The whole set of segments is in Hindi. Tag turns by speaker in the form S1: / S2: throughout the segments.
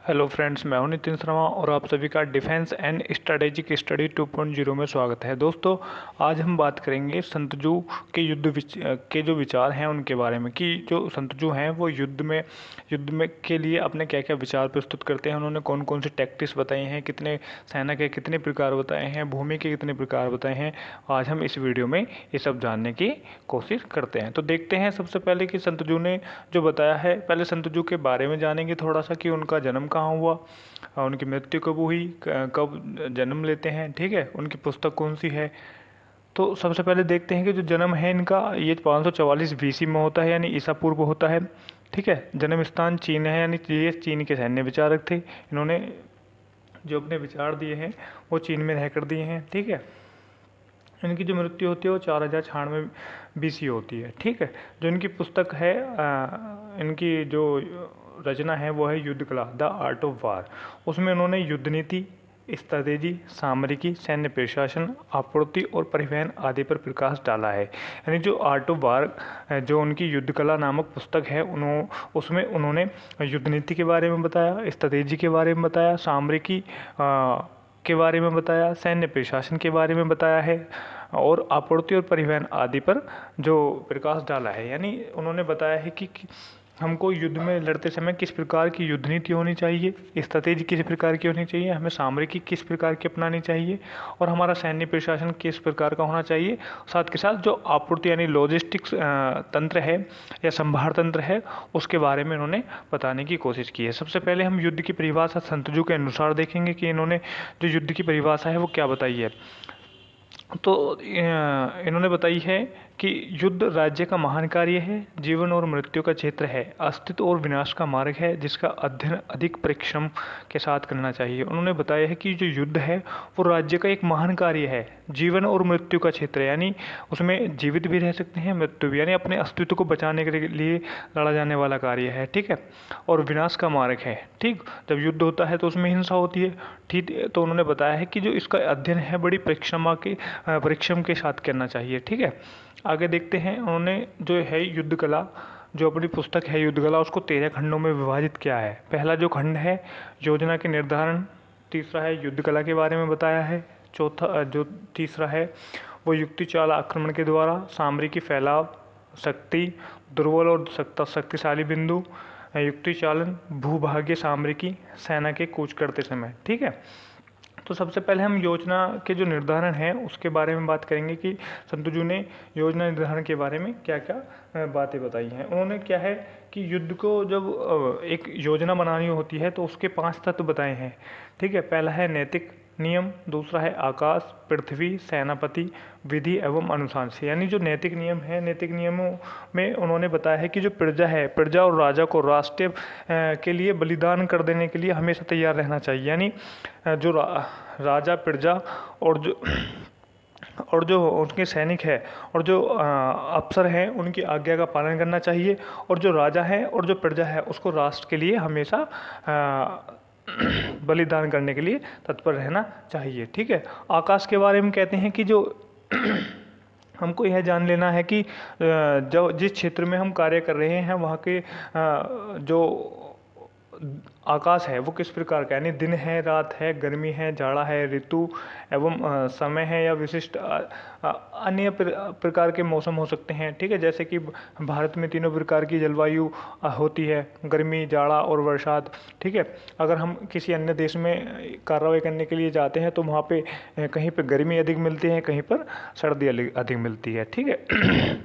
S1: हेलो फ्रेंड्स, मैं हूं नितिन शर्मा और आप सभी का डिफेंस एंड स्ट्रेटेजिक स्टडी 2.0 में स्वागत है। दोस्तों, आज हम बात करेंगे संतजू के के जो विचार हैं उनके बारे में, कि जो संतजू हैं वो युद्ध में के लिए अपने क्या क्या विचार प्रस्तुत करते हैं, उन्होंने कौन कौन सी टैक्टिक्स बताई हैं, कितने सेना के कितने प्रकार बताए हैं, भूमि के कितने प्रकार बताए हैं। आज हम इस वीडियो में ये सब जानने की कोशिश करते हैं। तो देखते हैं सबसे पहले कि संतजू ने जो बताया है। पहले संतजू के बारे में जानेंगे थोड़ा सा, कि उनका जन्म कहाँ हुआ, उनकी मृत्यु कब हुई, कब जन्म लेते हैं, ठीक है, उनकी पुस्तक कौन सी है। तो सबसे पहले देखते हैं कि जो जन्म है इनका, ये 544 बीसी में होता है, यानी ईसा पूर्व होता है। ठीक है, जन्म स्थान चीन है, यानी ये चीन के सैन्य विचारक थे। इन्होंने जो अपने विचार दिए हैं वो चीन में रहकर दिए हैं। ठीक है, इनकी जो मृत्यु होती है वो 4096 बीसी होती है। ठीक है, जो इनकी पुस्तक है, इनकी जो रचना है वो है युद्ध कला, द आर्ट ऑफ वार। उसमें उन्होंने युद्ध नीति, स्ट्रैटेजी, सामरिकी, सैन्य प्रशासन, आपूर्ति और परिवहन आदि पर प्रकाश डाला है। यानी जो आर्ट ऑफ वार, जो उनकी युद्ध कला नामक पुस्तक है, उसमें उन्होंने युद्ध नीति के बारे में बताया, स्ट्रैटेजी के बारे में बताया, सामरिकी के बारे में बताया, सैन्य प्रशासन के बारे में बताया है, और आपूर्ति और परिवहन आदि पर जो प्रकाश डाला है। यानी उन्होंने बताया है कि हमको युद्ध में लड़ते समय किस प्रकार की युद्ध नीति होनी चाहिए, स्ट्रैटेजी किस प्रकार की होनी चाहिए, हमें सामरिकी किस प्रकार की अपनानी चाहिए, और हमारा सैन्य प्रशासन किस प्रकार का होना चाहिए। साथ के साथ जो आपूर्ति यानी लॉजिस्टिक्स तंत्र है या संभार तंत्र है, उसके बारे में इन्होंने बताने की कोशिश की है। सबसे पहले हम युद्ध की परिभाषा संतजू के अनुसार देखेंगे कि इन्होंने जो युद्ध की परिभाषा है वो क्या बताई है। तो इन्होंने बताई है कि युद्ध राज्य का महान कार्य है, जीवन और मृत्यु का क्षेत्र है, अस्तित्व और विनाश का मार्ग है, जिसका अध्ययन अधिक परिश्रम के साथ करना चाहिए। उन्होंने बताया है कि जो युद्ध है वो राज्य का एक महान कार्य है, जीवन और मृत्यु का क्षेत्र है, यानी उसमें जीवित भी रह सकते हैं, मृत्यु भी, यानी अपने अस्तित्व को बचाने के लिए लड़ा जाने वाला कार्य है। ठीक है, और विनाश का मार्ग है। ठीक, जब युद्ध होता है तो उसमें हिंसा होती है। ठीक, तो उन्होंने बताया है कि जो इसका अध्ययन है बड़ी परिश्रम के साथ करना चाहिए। ठीक है, आगे देखते हैं। उन्होंने जो है युद्ध कला, जो अपनी पुस्तक है युद्ध कला, उसको 13 खंडों में विभाजित किया है। पहला जो खंड है योजना के निर्धारण, तीसरा है युद्ध कला के बारे में बताया है, चौथा जो तीसरा है वो युक्ति चाल आक्रमण के द्वारा, सामरिकी फैलाव, शक्ति, दुर्बल और शक्तिशाली बिंदु, युक्ति चालन, भूभाग्य, सामरिकी, सेना के कूच करते समय। ठीक है, तो सबसे पहले हम योजना के जो निर्धारण है उसके बारे में बात करेंगे कि संतजू ने योजना निर्धारण के बारे में क्या क्या बातें बताई हैं। उन्होंने क्या है कि युद्ध को जब एक योजना बनानी होती है तो उसके 5 तत्व बताए हैं। ठीक है, पहला है नैतिक नियम, दूसरा है आकाश, पृथ्वी, सेनापति, विधि एवं अनुशासन। यानी जो नैतिक नियम है, नैतिक नियमों में उन्होंने बताया है कि जो प्रजा है, प्रजा और राजा को राष्ट्र के लिए बलिदान कर देने के लिए हमेशा तैयार रहना चाहिए। यानी जो राजा, प्रजा और जो उनके सैनिक है और जो अफसर हैं उनकी आज्ञा का पालन करना चाहिए, और जो राजा है और जो प्रजा है उसको राष्ट्र के लिए हमेशा बलिदान करने के लिए तत्पर रहना चाहिए। ठीक है, आकाश के बारे में कहते हैं कि जो हमको यह जान लेना है कि जो जिस क्षेत्र में हम कार्य कर रहे हैं वहाँ के जो आकाश है वो किस प्रकार का, यानी दिन है, रात है, गर्मी है, जाड़ा है, ऋतु एवं समय है, या विशिष्ट अन्य प्रकार के मौसम हो सकते हैं। ठीक है, जैसे कि भारत में तीनों प्रकार की जलवायु होती है, गर्मी, जाड़ा और बरसात। ठीक है, अगर हम किसी अन्य देश में कार्रवाई करने के लिए जाते हैं तो वहाँ पे कहीं पे गर्मी अधिक मिलती है, कहीं पर सर्दी अधिक मिलती है। ठीक है,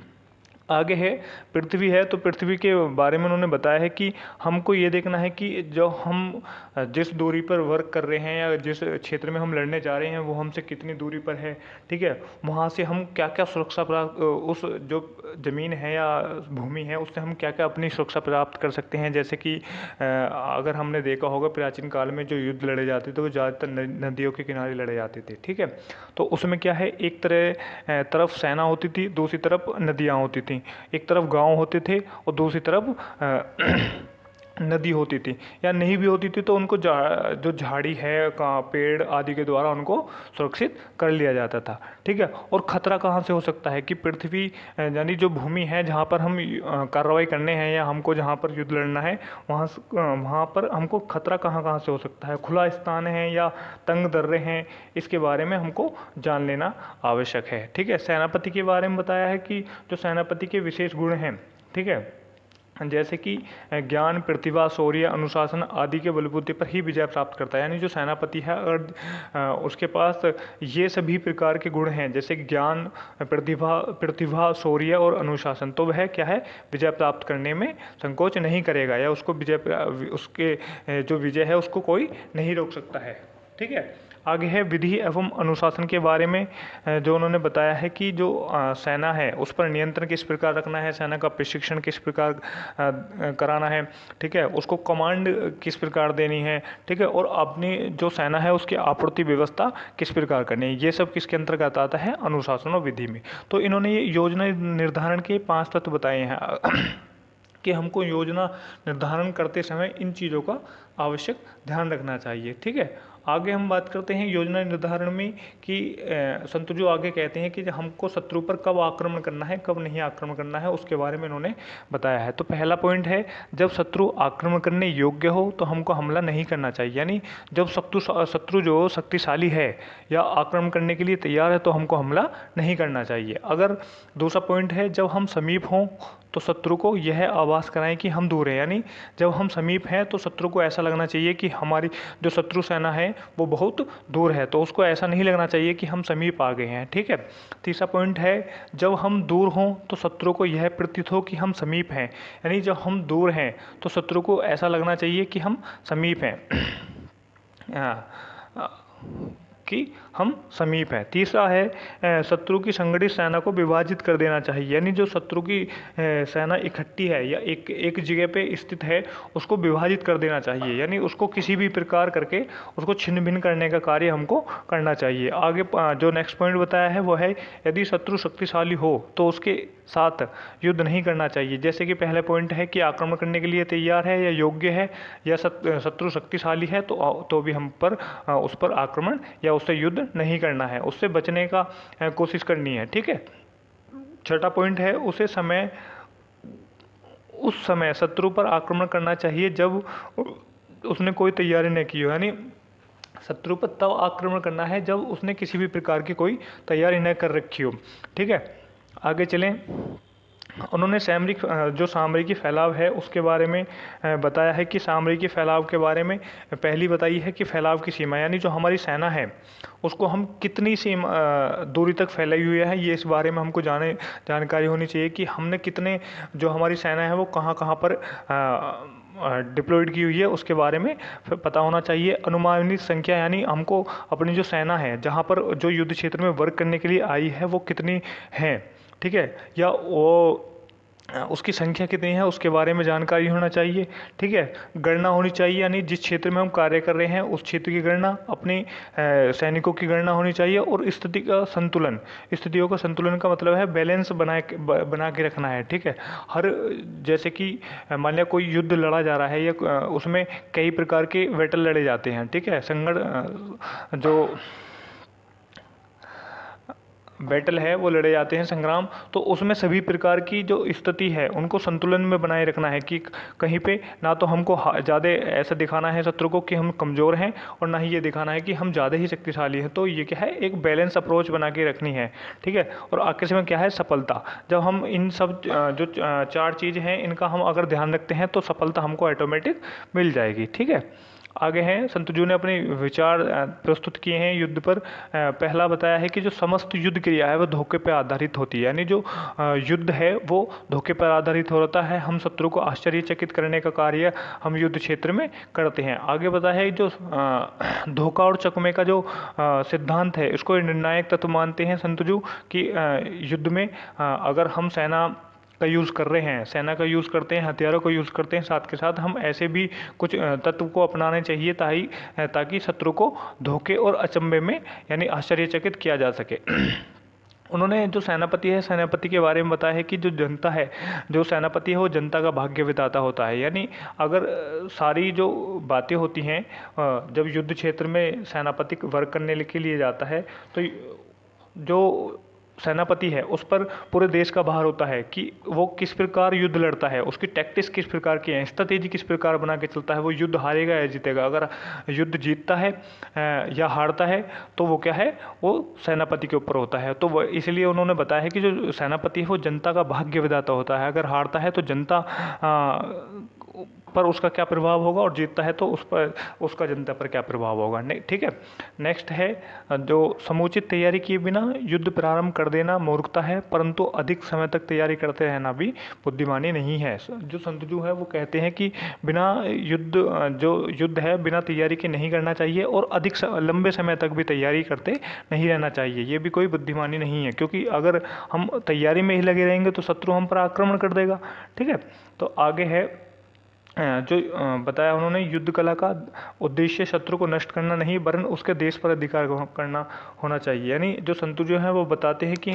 S1: आगे है पृथ्वी है, तो पृथ्वी के बारे में उन्होंने बताया है कि हमको ये देखना है कि जो हम जिस दूरी पर वर्क कर रहे हैं या जिस क्षेत्र में हम लड़ने जा रहे हैं वो हमसे कितनी दूरी पर है। ठीक है, वहाँ से हम क्या क्या सुरक्षा प्राप्त, उस जो ज़मीन है या भूमि है उससे हम क्या क्या अपनी सुरक्षा प्राप्त कर सकते हैं। जैसे कि अगर हमने देखा होगा प्राचीन काल में जो युद्ध लड़े जाते थे वो ज़्यादातर नदियों के किनारे लड़े जाते थे। ठीक है, तो उसमें क्या है, एक तरफ सेना होती थी, दूसरी तरफ नदियाँ होती थी, एक तरफ गांव होते थे और दूसरी तरफ नदी होती थी, या नहीं भी होती थी तो उनको जो झाड़ी है पेड़ आदि के द्वारा उनको सुरक्षित कर लिया जाता था। ठीक है, और खतरा कहाँ से हो सकता है कि पृथ्वी यानी जो भूमि है जहाँ पर हम कार्रवाई करने हैं या हमको जहाँ पर युद्ध लड़ना है, वहाँ पर हमको खतरा कहाँ कहाँ से हो सकता है, खुला स्थान है या तंग दर्रे हैं, इसके बारे में हमको जान लेना आवश्यक है। ठीक है, सेनापति के बारे में बताया है कि जो सेनापति के विशेष गुण हैं, ठीक है, जैसे कि ज्ञान, प्रतिभा, शौर्य, अनुशासन आदि के बलबूते पर ही विजय प्राप्त करता है। यानी जो सेनापति है अगर उसके पास ये सभी प्रकार के गुण हैं, जैसे ज्ञान, प्रतिभा, शौर्य और अनुशासन, तो वह क्या है, विजय प्राप्त करने में संकोच नहीं करेगा, या उसको उसके जो विजय है उसको कोई नहीं रोक सकता है। ठीक है, आगे है विधि एवं अनुशासन के बारे में जो उन्होंने बताया है कि जो सेना है उस पर नियंत्रण किस प्रकार रखना है, सेना का प्रशिक्षण किस प्रकार कराना है, ठीक है, उसको कमांड किस प्रकार देनी है, ठीक है, और अपनी जो सेना है उसकी आपूर्ति व्यवस्था किस प्रकार करनी है, ये सब किसके अंतर्गत आता है, अनुशासन और विधि में। तो इन्होंने ये योजना निर्धारण के 5 तत्व बताए हैं कि हमको योजना निर्धारण करते समय इन चीज़ों का आवश्यक ध्यान रखना चाहिए। ठीक है, आगे हम बात करते हैं योजना निर्धारण में कि संतुजु आगे कहते हैं कि हमको शत्रु पर कब आक्रमण करना है, कब नहीं आक्रमण करना है, उसके बारे में इन्होंने बताया है। तो पहला पॉइंट है, जब शत्रु आक्रमण करने योग्य हो तो हमको हमला नहीं करना चाहिए, यानी जब शत्रु जो शक्तिशाली है या आक्रमण करने के लिए तैयार है तो हमको हमला नहीं करना चाहिए। अगर दूसरा पॉइंट है, जब हम समीप हों तो शत्रु को यह आभास कराएं कि हम दूर हैं, यानी जब हम समीप हैं तो शत्रु को ऐसा लगना चाहिए कि हमारी जो शत्रु सेना है वो बहुत दूर है, तो उसको ऐसा नहीं लगना चाहिए कि हम समीप आ गए हैं। ठीक है, तीसरा पॉइंट है, जब हम दूर हों तो शत्रु को यह प्रतीत हो कि हम समीप हैं, यानी जब हम दूर हैं तो शत्रु को ऐसा लगना चाहिए कि हम समीप हैं कि हम समीप हैं। तीसरा है, शत्रु की संगठित सेना को विभाजित कर देना चाहिए, यानी जो शत्रु की सेना इकट्ठी है या एक जगह पे स्थित है उसको विभाजित कर देना चाहिए, यानी उसको किसी भी प्रकार करके उसको छिन्न भिन्न करने का कार्य हमको करना चाहिए। आगे जो नेक्स्ट पॉइंट बताया है वो है, यदि शत्रु शक्तिशाली हो तो उसके साथ युद्ध नहीं करना चाहिए। जैसे कि पहले पॉइंट है कि आक्रमण करने के लिए तैयार है या योग्य है या शत्रु शक्तिशाली है तो भी हम पर उस पर आक्रमण या उससे युद्ध नहीं करना है, उससे बचने का कोशिश करनी है। ठीक है, छठा पॉइंट है, उस समय शत्रु पर आक्रमण करना चाहिए जब उसने कोई तैयारी नहीं की हो, यानी शत्रु पर तब आक्रमण करना है जब उसने किसी भी प्रकार की कोई तैयारी न कर रखी हो। ठीक है, आगे चलें। उन्होंने सामरिक फैलाव है उसके बारे में बताया है कि सामरिक फैलाव के बारे में पहली बताई है कि फैलाव की सीमा, यानी जो हमारी सेना है उसको हम कितनी सीमा दूरी तक फैलाई हुई है, ये इस बारे में हमको जानकारी होनी चाहिए कि हमने कितने, जो हमारी सेना है वो कहाँ कहाँ पर डिप्लॉयड की हुई है उसके बारे में पता होना चाहिए। अनुमानित संख्या, यानी हमको अपनी जो सेना है जहाँ पर जो युद्ध क्षेत्र में वर्क करने के लिए आई है वो कितनी है, ठीक है, या वो उसकी संख्या कितनी है उसके बारे में जानकारी होना चाहिए। ठीक है, गणना होनी चाहिए, यानी जिस क्षेत्र में हम कार्य कर रहे हैं उस क्षेत्र की गणना, अपने सैनिकों की गणना होनी चाहिए, और स्थितियों का संतुलन का मतलब है बैलेंस बना के रखना है। ठीक है, जैसे कि मान लिया कोई युद्ध लड़ा जा रहा है या उसमें कई प्रकार के बैटल लड़े जाते हैं। ठीक है, जो बैटल है वो लड़े जाते हैं, संग्राम, तो उसमें सभी प्रकार की जो स्थिति है उनको संतुलन में बनाए रखना है कि कहीं पे ना तो हमको ज़्यादा ऐसा दिखाना है शत्रु को कि हम कमज़ोर हैं और ना ही ये दिखाना है कि हम ज़्यादा ही शक्तिशाली हैं। तो ये क्या है, एक बैलेंस अप्रोच बना के रखनी है। ठीक है, और आखिर में क्या है, सफलता। जब हम इन सब जो 4 चीज़ हैं इनका हम अगर ध्यान रखते हैं तो सफलता हमको ऑटोमेटिक मिल जाएगी। ठीक है, आगे हैं, संतजू ने अपने विचार प्रस्तुत किए हैं युद्ध पर। पहला बताया है कि जो समस्त युद्ध क्रिया है वो धोखे पर आधारित होती है, यानी जो युद्ध है वो धोखे पर आधारित होता है। हम शत्रु को आश्चर्यचकित करने का कार्य हम युद्ध क्षेत्र में करते हैं। आगे बताया है जो धोखा और चकमे का जो सिद्धांत है इसको निर्णायक तत्व मानते हैं संतजू कि युद्ध में अगर हम सेना का यूज़ कर रहे हैं, सेना का यूज़ करते हैं, हथियारों का यूज़ करते हैं, साथ के साथ हम ऐसे भी कुछ तत्व को अपनाने चाहिए ताकि शत्रु को धोखे और अचंभे में यानी आश्चर्यचकित किया जा सके। उन्होंने जो सेनापति है, सेनापति के बारे में बताया है कि जो जनता है, जो सेनापति है वो जनता का भाग्य विधाता होता है। यानी अगर सारी जो बातें होती हैं, जब युद्ध क्षेत्र में सेनापति वर्क करने के लिए जाता है तो जो सेनापति है उस पर पूरे देश का भार होता है कि वो किस प्रकार युद्ध लड़ता है, उसकी टैक्टिक्स किस प्रकार की है, स्ट्रेटेजी किस प्रकार बना के चलता है, वो युद्ध हारेगा या जीतेगा। अगर युद्ध जीतता है या हारता है तो वो क्या है, वो सेनापति के ऊपर होता है। तो वो इसलिए उन्होंने बताया है कि जो सेनापति है वो जनता का भाग्य विधाता होता है। अगर हारता है तो जनता पर उसका क्या प्रभाव होगा, और जीतता है तो उस पर उसका जनता पर क्या प्रभाव होगा। ठीक है। नेक्स्ट है, जो समुचित तैयारी किए बिना युद्ध प्रारंभ कर देना मूर्खता है, परंतु अधिक समय तक तैयारी करते रहना भी बुद्धिमानी नहीं है। जो संतजू है वो कहते हैं कि बिना जो युद्ध है बिना तैयारी के नहीं करना चाहिए, और अधिक लंबे समय तक भी तैयारी करते नहीं रहना चाहिए। ये भी कोई बुद्धिमानी नहीं है, क्योंकि अगर हम तैयारी में ही लगे रहेंगे तो शत्रु हम पर आक्रमण कर देगा। ठीक है। तो आगे है, जो बताया उन्होंने, युद्ध कला का उद्देश्य शत्रु को नष्ट करना नहीं वरन उसके देश पर अधिकार करना होना चाहिए। यानी जो संतु जो है वो बताते हैं कि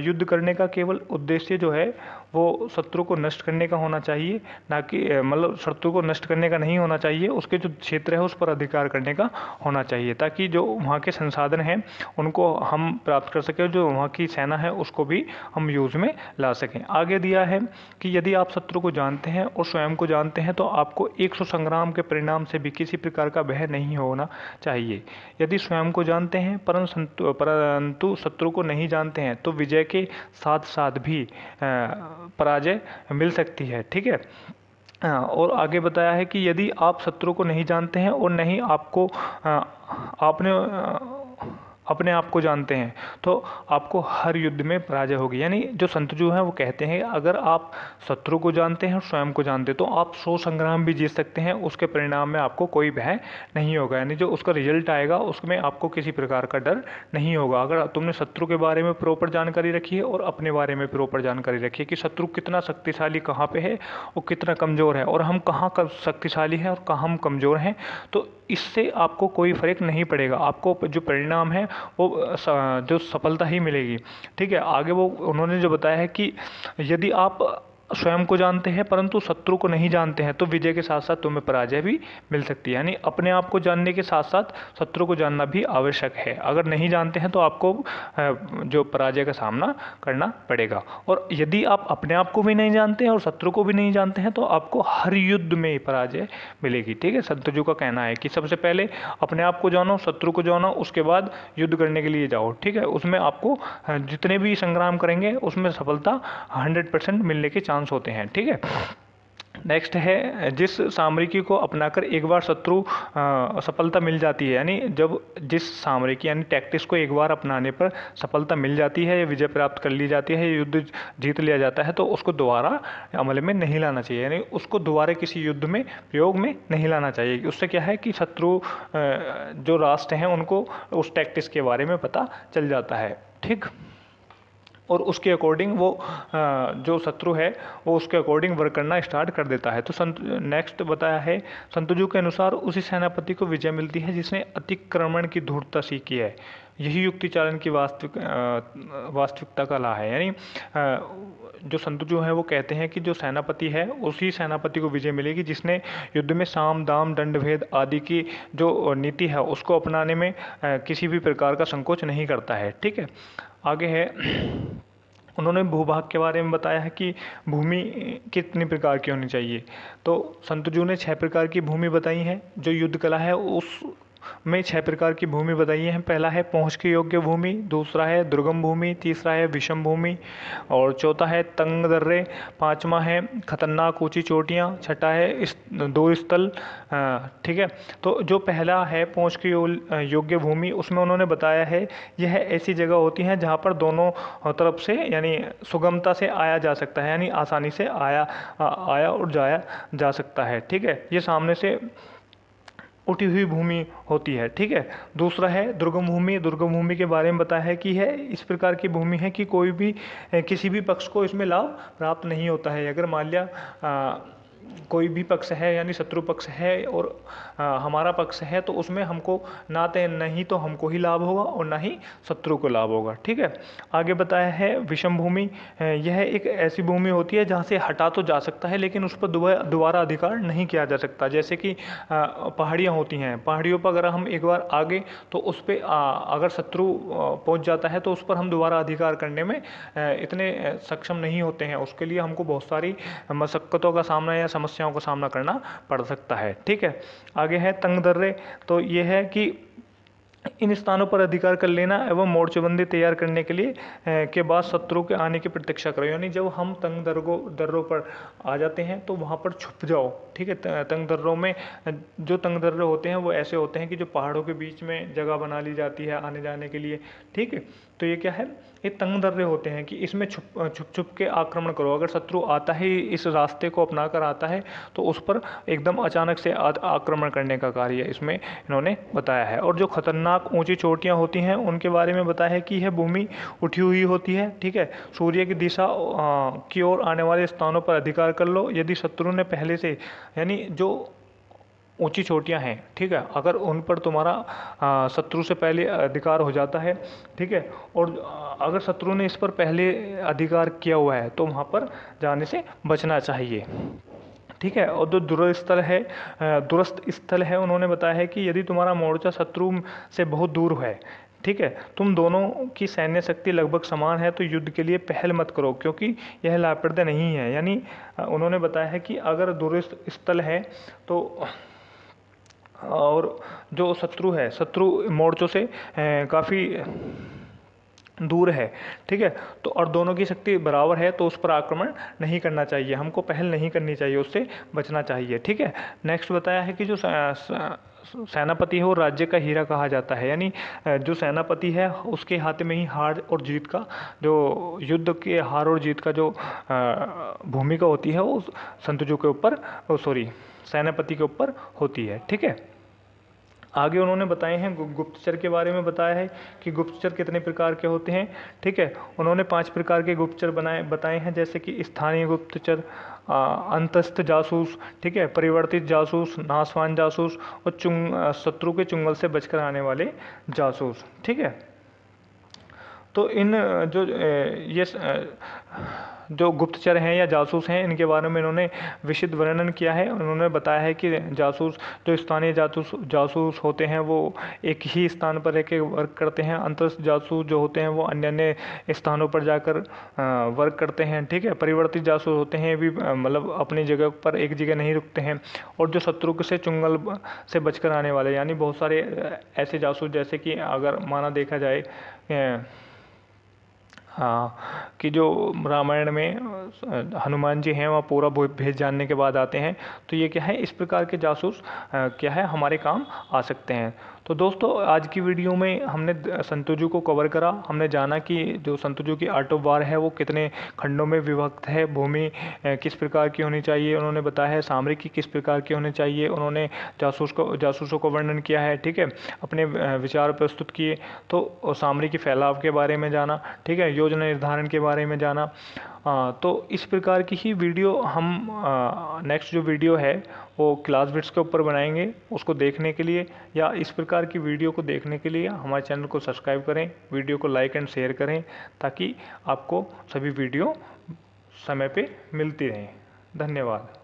S1: युद्ध करने का केवल उद्देश्य जो है वो शत्रु को नष्ट करने का होना चाहिए, ना कि मतलब शत्रु को नष्ट करने का नहीं होना चाहिए, उसके जो क्षेत्र है उस पर अधिकार करने का होना चाहिए, ताकि जो वहाँ के संसाधन हैं उनको हम प्राप्त कर सकें, जो वहाँ की सेना है उसको भी हम यूज़ में ला सकें। आगे दिया है कि यदि आप शत्रु को जानते हैं और स्वयं को जानते हैं तो आपको 100 संग्राम के परिणाम से भी किसी प्रकार का भय नहीं होना चाहिए। यदि स्वयं को जानते हैं परंतु शत्रु को नहीं जानते हैं तो विजय के साथ साथ भी पराजय मिल सकती है। ठीक है। और आगे बताया है कि यदि आप शत्रु को नहीं जानते हैं और नहीं आपको अपने आप को जानते हैं तो आपको हर युद्ध में पराजय होगी। यानी जो संतजू हैं वो कहते हैं अगर आप शत्रु को जानते हैं और स्वयं को जानते हैं तो आप 100 संग्राम भी जीत सकते हैं, उसके परिणाम में आपको कोई भय नहीं होगा। यानी जो उसका रिजल्ट आएगा उसमें आपको किसी प्रकार का डर नहीं होगा। अगर तुमने शत्रु के बारे में प्रॉपर जानकारी रखी है और अपने बारे में प्रॉपर जानकारी रखी है कि शत्रु कितना शक्तिशाली कहाँ पे है और कितना कमज़ोर है, और हम कहाँ शक्तिशाली हैं और कहाँ हम कमज़ोर हैं, तो इससे आपको कोई फर्क नहीं पड़ेगा। आपको जो परिणाम है वो जो सफलता ही मिलेगी। ठीक है। आगे वो उन्होंने जो बताया है कि यदि आप स्वयं को जानते हैं परंतु शत्रु को नहीं जानते हैं तो विजय के साथ साथ तुम्हें पराजय भी मिल सकती है। यानी अपने आप को जानने के साथ साथ शत्रु को जानना भी आवश्यक है। अगर नहीं जानते हैं तो आपको जो पराजय का सामना करना पड़ेगा। और यदि आप अपने आप को भी नहीं जानते हैं और शत्रु को भी नहीं जानते हैं तो आपको हर युद्ध में पराजय मिलेगी। ठीक है। संतजू का कहना है कि सबसे पहले अपने आप को जानो, शत्रु को जानो, उसके बाद युद्ध करने के लिए जाओ। ठीक है। उसमें आपको जितने भी संग्राम करेंगे उसमें सफलता 100% मिलने के चांस होते हैं। ठीक है। नेक्स्ट है, जिस सामरिकी को अपनाकर एक बार शत्रु सफलता मिल जाती है, यानी जब जिस सामरिकी यानी टैक्टिक्स को एक बार अपनाने पर सफलता मिल जाती है या विजय प्राप्त कर ली जाती है, युद्ध जीत लिया जाता है, तो उसको दोबारा अमल में नहीं लाना चाहिए। यानी उसको दोबारा किसी युद्ध में प्रयोग में नहीं लाना चाहिए। उससे क्या है कि शत्रु जो राष्ट्र हैं उनको उस टैक्टिक्स के बारे में पता चल जाता है। ठीक। और उसके अकॉर्डिंग वो जो शत्रु है वो उसके अकॉर्डिंग वर्क करना स्टार्ट कर देता है। तो नेक्स्ट बताया है, संतजू के अनुसार उसी सेनापति को विजय मिलती है जिसने अतिक्रमण की धूर्तता सीखी है। यही युक्ति चालन की वास्तविकता का ला है। यानी जो संतजू है वो कहते हैं कि जो सेनापति है उसी सेनापति को विजय मिलेगी जिसने युद्ध में साम दाम दंड भेद आदि की जो नीति है उसको अपनाने में किसी भी प्रकार का संकोच नहीं करता है। ठीक है। आगे है, उन्होंने भूभाग के बारे में बताया है कि भूमि कितनी प्रकार की होनी चाहिए। तो संतजू ने 6 प्रकार की भूमि बताई है। जो युद्ध कला है उस में 6 प्रकार की भूमि बताई है। पहला है पहुँच के योग्य भूमि, दूसरा है दुर्गम भूमि, तीसरा है विषम भूमि, और चौथा है तंग दर्रे, पांचवा है खतरनाक ऊंची चोटियाँ, छठा है दो स्थल। ठीक है। तो जो पहला है पहुँच के योग्य भूमि, उसमें उन्होंने बताया है यह ऐसी जगह होती है जहाँ पर दोनों तरफ से यानी सुगमता से आया जा सकता है, यानी आसानी से आया और जाया जा सकता है। ठीक है। ये सामने से उठी हुई भूमि होती है। ठीक है। दूसरा है दुर्गम भूमि। दुर्गम भूमि के बारे में बताया है कि है इस प्रकार की भूमि है कि कोई भी किसी भी पक्ष को इसमें लाभ प्राप्त नहीं होता है। अगर मान लिया कोई भी पक्ष है यानी शत्रु पक्ष है और हमारा पक्ष है, तो उसमें हमको नहीं तो हमको ही लाभ होगा और ना ही शत्रु को लाभ होगा। ठीक है। आगे बताया है विषम भूमि, यह एक ऐसी भूमि होती है जहाँ से हटा तो जा सकता है लेकिन उस पर दोबारा अधिकार नहीं किया जा सकता। जैसे कि पहाड़ियाँ होती हैं, पहाड़ियों पर अगर हम एक बार आ गए तो उस पर अगर शत्रु पहुँच जाता है तो उस पर हम दोबारा अधिकार करने में इतने सक्षम नहीं होते हैं। उसके लिए हमको बहुत सारी मशक्क़तों का सामना या समस्याओं का सामना करना पड़ सकता है। ठीक है। आगे है तंग दर्रे, तो ये है कि इन स्थानों पर अधिकार कर लेना एवं मोर्चेबंदी तैयार करने के लिए के बाद शत्रु के आने की प्रतीक्षा करो। यानी जब हम तंग दर्रों पर आ जाते हैं तो वहाँ पर छुप जाओ। ठीक है। तंग दर्रों में जो तंग दर्रे होते हैं वो ऐसे होते हैं कि जो पहाड़ों के बीच में जगह बना ली जाती है आने जाने के लिए। ठीक है। तो ये क्या है, ये तंग दर्रे होते हैं कि इसमें छुप के आक्रमण करो। अगर शत्रु आता है इस रास्ते को अपना कर आता है तो उस पर एकदम अचानक से आक्रमण करने का कार्य इसमें इन्होंने बताया है। और जो खतरनाक ऊंची चोटियां होती हैं उनके बारे में बताया है कि यह भूमि उठी हुई होती है। ठीक है। सूर्य की दिशा की ओर आने वाले स्थानों पर अधिकार कर लो। यदि शत्रु ने पहले से, यानी जो ऊंची चोटियां हैं, ठीक है, अगर उन पर तुम्हारा शत्रु से पहले अधिकार हो जाता है, ठीक है, और अगर शत्रु ने इस पर पहले अधिकार किया हुआ है तो वहाँ पर जाने से बचना चाहिए। ठीक है। और जो दूरस्थ स्थल है, उन्होंने बताया है कि यदि तुम्हारा मोर्चा शत्रु से बहुत दूर है, ठीक है, तुम दोनों की सैन्य शक्ति लगभग समान है, तो युद्ध के लिए पहल मत करो क्योंकि यह लाभप्रद नहीं है। यानी उन्होंने बताया है कि अगर दूरस्थ स्थल है तो, और जो शत्रु मोर्चों से काफ़ी दूर है, ठीक है, तो और दोनों की शक्ति बराबर है तो उस पर आक्रमण नहीं करना चाहिए, हमको पहल नहीं करनी चाहिए, उससे बचना चाहिए। ठीक है। नेक्स्ट बताया है कि जो सेनापति है वो राज्य का हीरा कहा जाता है। यानी जो सेनापति है उसके हाथ में ही हार और जीत का, जो युद्ध के हार और जीत का जो भूमिका होती है वो संतजू के ऊपर, सेनापति के ऊपर होती है। ठीक है। आगे उन्होंने बताए हैं गुप्तचर के बारे में बताया है कि गुप्तचर कितने प्रकार के होते हैं। ठीक है। उन्होंने 5 प्रकार के गुप्तचर बताए हैं, जैसे कि स्थानीय गुप्तचर, अंतस्थ जासूस, ठीक है, परिवर्तित जासूस, नासवान जासूस और शत्रु के चुंगल से बचकर आने वाले जासूस। ठीक है। तो इन जो गुप्तचर हैं या जासूस हैं, इनके बारे में इन्होंने विशद वर्णन किया है। उन्होंने बताया है कि जो स्थानीय जासूस होते हैं वो एक ही स्थान पर रह के वर्क करते हैं। अंतस्थ जासूस जो होते हैं वो अन्य अन्य स्थानों पर जाकर वर्क करते हैं। ठीक है। परिवर्तित जासूस होते हैं भी मतलब अपनी जगह पर एक जगह नहीं रुकते हैं। और जो शत्रु से चुंगल से बचकर आने वाले, यानी बहुत सारे ऐसे जासूस, जैसे कि अगर माना देखा जाए कि जो रामायण में हनुमान जी हैं वह पूरा भेद जानने के बाद आते हैं, तो ये क्या है, इस प्रकार के जासूस क्या है हमारे काम आ सकते हैं। तो दोस्तों आज की वीडियो में हमने संतुजु को कवर करा। हमने जाना कि जो संतुजु की आर्ट ऑफ वार है वो कितने खंडों में विभक्त है, भूमि किस प्रकार की होनी चाहिए, उन्होंने बताया है सामरिक की किस प्रकार की होनी चाहिए, उन्होंने जासूसों को वर्णन किया है। ठीक है। अपने विचार प्रस्तुत किए। तो सामरिक के फैलाव के बारे में जाना, ठीक है, योजना निर्धारण के बारे में जाना। तो इस प्रकार की ही वीडियो हम नेक्स्ट जो वीडियो है वो क्लास बिट्स के ऊपर बनाएंगे। उसको देखने के लिए या इस प्रकार की वीडियो को देखने के लिए हमारे चैनल को सब्सक्राइब करें, वीडियो को लाइक एंड शेयर करें, ताकि आपको सभी वीडियो समय पे मिलती रहें। धन्यवाद।